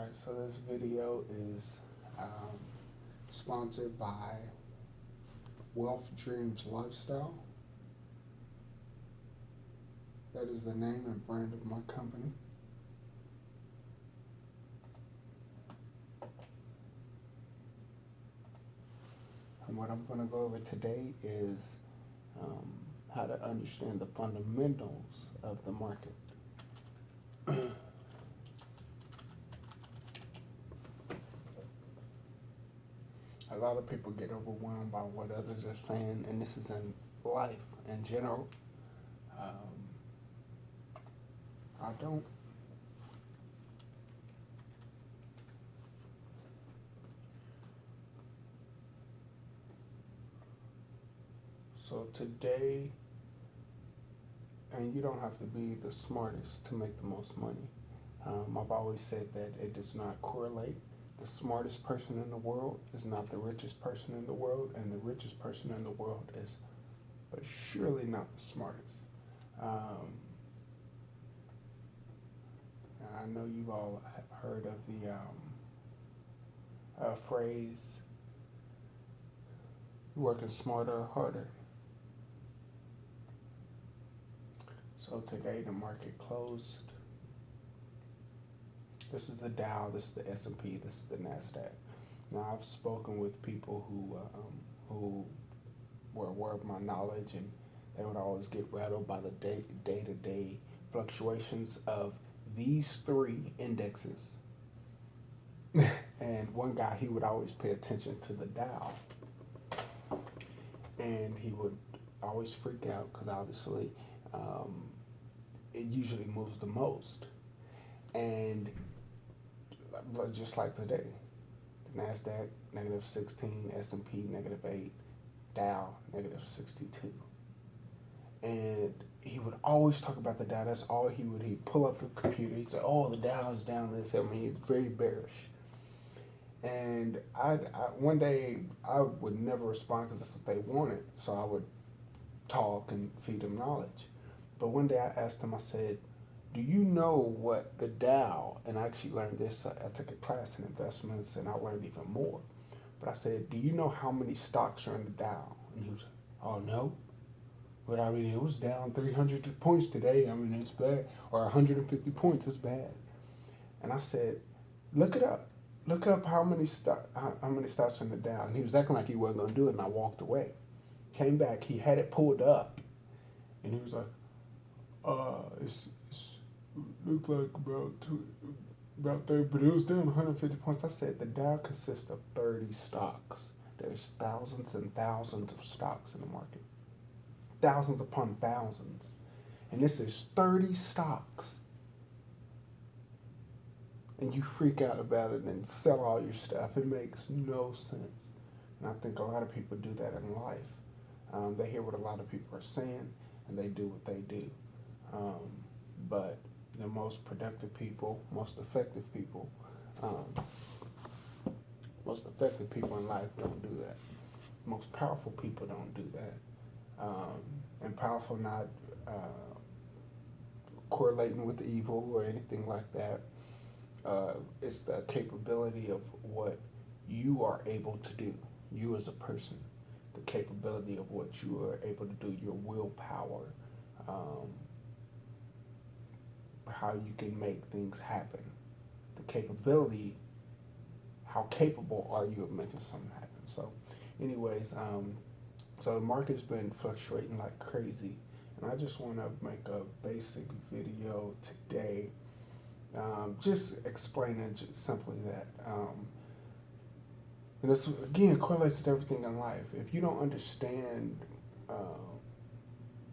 Alright, so this video is sponsored by Wealth Dreams Lifestyle. That is the name and brand of my company. And what I'm going to go over today is how to understand the fundamentals of the market. A lot of people get overwhelmed by what others are saying, and this is in life in general. I don't. So today, and you don't have to be the smartest to make the most money. I've always said that it does not correlate. The smartest person in the world is not the richest person in the world, and the richest person in the world is but surely not the smartest. I know you all have heard of the phrase, working smarter or harder. So today the market closed. This is the Dow, this is the S&P, this is the NASDAQ. Now I've spoken with people who were aware of my knowledge, and they would always get rattled by the day-to-day fluctuations of these three indexes. And one guy, he would always pay attention to the Dow, and he would always freak out because obviously it usually moves the most. And just like today, the NASDAQ negative 16, S&P negative 8, Dow negative 62. And he would always talk about the Dow. That's all he'd pull up the computer. He'd say, "Oh, the Dow is down this." I mean, he's very bearish. And one day I would never respond because that's what they wanted. So I would talk and feed them knowledge. But one day I asked him, I said, "Do you know what the Dow," and I actually learned this, I took a class in investments and I learned even more. But I said, "Do you know how many stocks are in the Dow?" And he was like, "Oh, no. But I mean, it was down 300 points today. I mean, it's bad. Or 150 points, it's bad." And I said, "Look it up. Look up how many stocks are in the Dow." And he was acting like he wasn't going to do it, and I walked away. Came back, he had it pulled up, and he was like, it's looked like about 30, but it was down 150 points. I said, the Dow consists of 30 stocks. There's thousands and thousands of stocks in the market. Thousands upon thousands. And this is 30 stocks. And you freak out about it and sell all your stuff. It makes no sense. And I think a lot of people do that in life. They hear what a lot of people are saying, and they do what they do. But the most productive people, most effective people in life don't do that. Most powerful people don't do that. And powerful not correlating with evil or anything like that. It's the capability of what you are able to do, you as a person, the capability of what you are able to do, your willpower, how you can make things happen, the capability, how capable are you of making something happen. So anyways, so the market's been fluctuating like crazy, and I just want to make a basic video today, just explaining just simply that. And this, again, correlates with everything in life. If you don't understand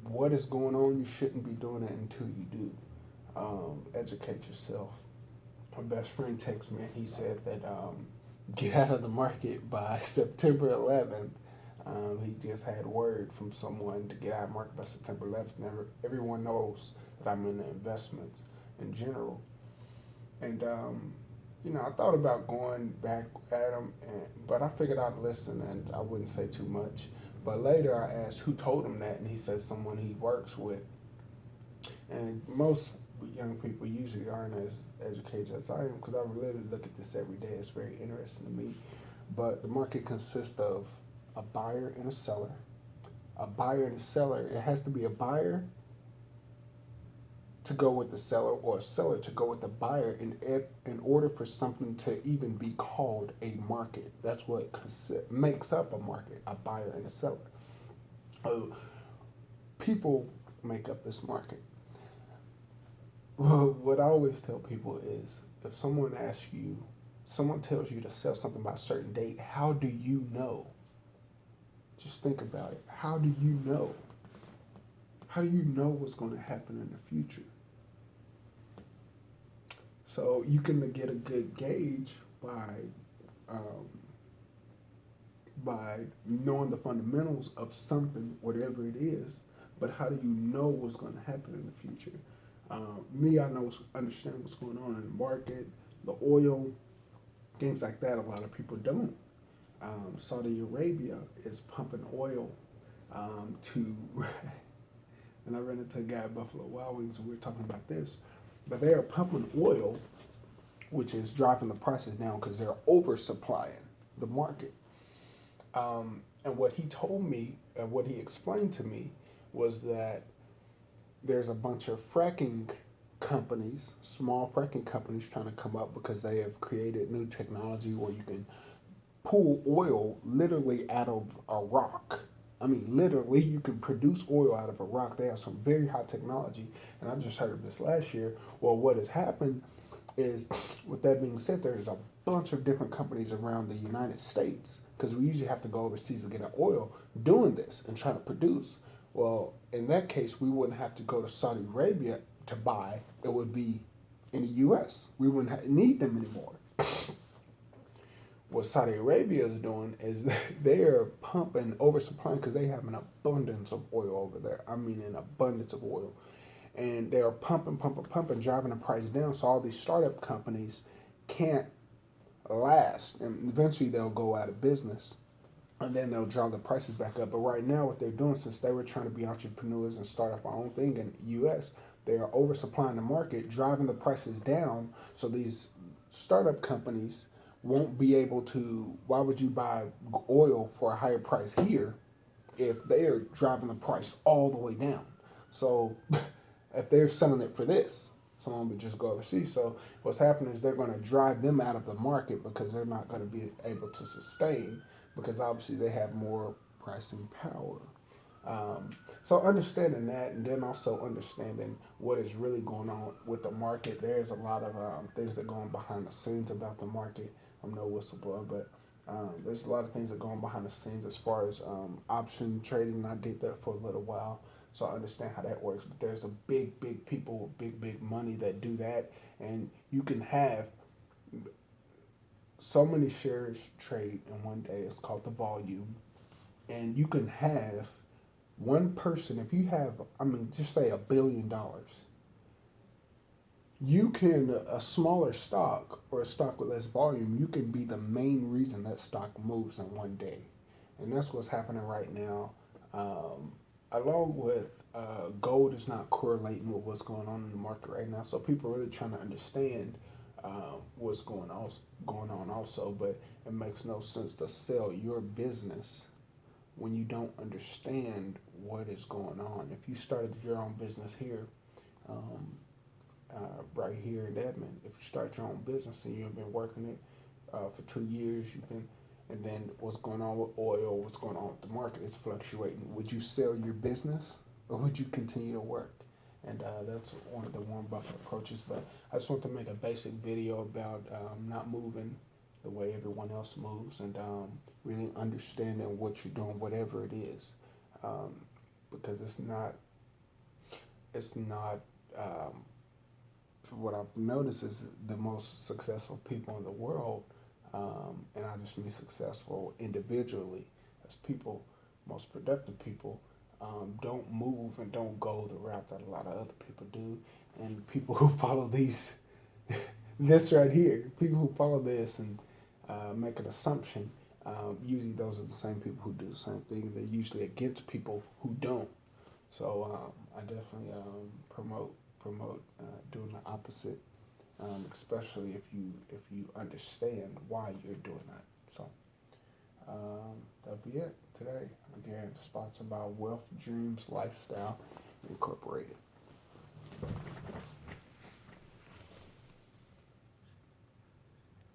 what is going on, you shouldn't be doing it until you do. Educate yourself. My best friend texted me, and he said that get out of the market by September 11th. He just had word from someone to get out of the market by September 11th. Everyone knows that I'm in the investments in general. And, I thought about going back at him, but I figured I'd listen and I wouldn't say too much. But later I asked who told him that, and he said someone he works with. And most young people usually aren't as educated as I am because I really look at this every day. It's very interesting to me. But the market consists of a buyer and a seller. A buyer and a seller. It has to be a buyer to go with the seller or a seller to go with the buyer in order for something to even be called a market. That's what makes up a market, a buyer and a seller. Uh, People make up this market. Well, what I always tell people is if someone tells you to sell something by a certain date, how do you know? Just think about it. How do you know? How do you know what's going to happen in the future? So you can get a good gauge um, by knowing the fundamentals of something, whatever it is. But how do you know what's going to happen in the future? I understand what's going on in the market, the oil, things like that. A lot of people don't. Saudi Arabia is pumping oil to, and I ran into a guy at Buffalo Wild Wings and we were talking about this, but they are pumping oil, which is driving the prices down because they're oversupplying the market. And what he told me, and what he explained to me, was that there's a bunch of fracking companies, small fracking companies, trying to come up because they have created new technology where you can pull oil literally out of a rock. I mean, literally, you can produce oil out of a rock. They have some very high technology, and I just heard of this last year. Well, what has happened is, with that being said, there's a bunch of different companies around the United States because we usually have to go overseas to get our oil doing this and trying to produce. Well, in that case, we wouldn't have to go to Saudi Arabia to buy. It would be in the U.S. We wouldn't need them anymore. What Saudi Arabia is doing is they're pumping, oversupplying because they have an abundance of oil over there. I mean, an abundance of oil. And they're pumping, pumping, pumping, driving the price down. So all these startup companies can't last. And eventually they'll go out of business. And then they'll drive the prices back up. But right now, what they're doing, since they were trying to be entrepreneurs and start up our own thing in the U.S., they are oversupplying the market, driving the prices down. So these startup companies won't be able to. Why would you buy oil for a higher price here if they're driving the price all the way down? So if they're selling it for this, someone would just go overseas. So what's happening is they're going to drive them out of the market because they're not going to be able to sustain because obviously they have more pricing power. So understanding that, and then also understanding what is really going on with the market. There's a lot of things that go on behind the scenes about the market. I'm no whistleblower, but there's a lot of things that go on behind the scenes as far as option trading. I did that for a little while, so I understand how that works. But there's a big people with big money that do that, and you can have so many shares trade in one day. It's called the volume, and you can have one person. If you have, I mean, just say $1 billion, you can a smaller stock or a stock with less volume. You can be the main reason that stock moves in one day, and that's what's happening right now. Along with gold is not correlating with what's going on in the market right now, so people are really trying to understand what's going on also. But it makes no sense to sell your business when you don't understand what is going on. If you started your own business here, um, right here in Edmond, if you start your own business and you've been working it for 2 years, and then what's going on with oil, what's going on with the market, it's fluctuating. Would you sell your business or would you continue to work? And that's one of the Warren Buffett approaches. But I just want to make a basic video about not moving the way everyone else moves, and really understanding what you're doing, whatever it is, because it's not. What I've noticed is the most successful people in the world, and I just mean successful individually as people, most productive people, don't move and don't go the route that a lot of other people do, and people who follow this right here, people who follow this and make an assumption. Usually, those are the same people who do the same thing. They're usually against people who don't. So I definitely promote promote doing the opposite, especially if you understand why you're doing that. So that'll be it today. Again, sponsored by Wealth Dreams Lifestyle Incorporated.